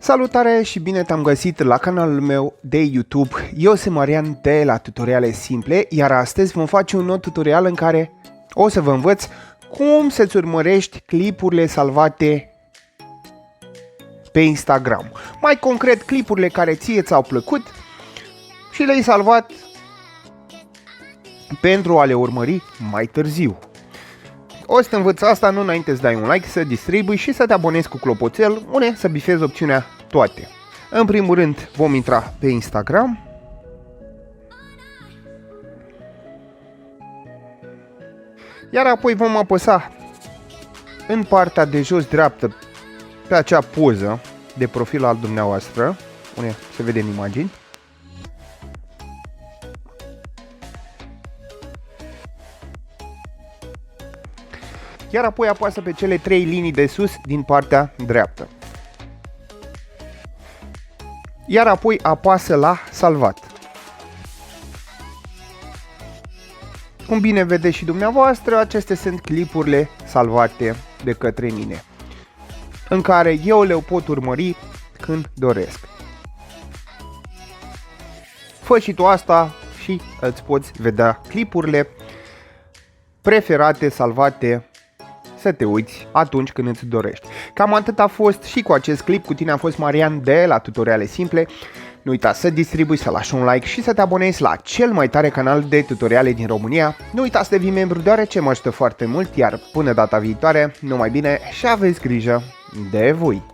Salutare și bine te-am găsit la canalul meu de YouTube. Eu sunt Marian de la Tutoriale Simple, iar astăzi vom face un nou tutorial în care o să vă învăț cum să-ți urmărești clipurile salvate pe Instagram. Mai concret, clipurile care ție ți-au plăcut și le-ai salvat pentru a le urmări mai târziu. O să te învăț asta, nu înainte să dai un like, să distribui și să te abonezi cu clopoțel, unde să bifezi opțiunea toate. În primul rând vom intra pe Instagram. Iar apoi vom apăsa în partea de jos dreaptă pe acea poză de profil al dumneavoastră, unde se vede în imagini. Iar apoi apasă pe cele 3 linii de sus din partea dreaptă. Iar apoi apasă la salvat. Cum bine vedeți și dumneavoastră, acestea sunt clipurile salvate de către mine, în care eu le pot urmări când doresc. Fă și tu asta și îți poți vedea clipurile preferate, salvate, să te uiți atunci când îți dorești. Cam atât a fost și cu acest clip. Cu tine a fost Marian de la Tutoriale Simple. Nu uita să distribui, să lași un like și să te abonezi la cel mai tare canal de tutoriale din România. Nu uita să devii membru, deoarece mă ajută foarte mult, iar până data viitoare, numai bine și aveți grijă de voi!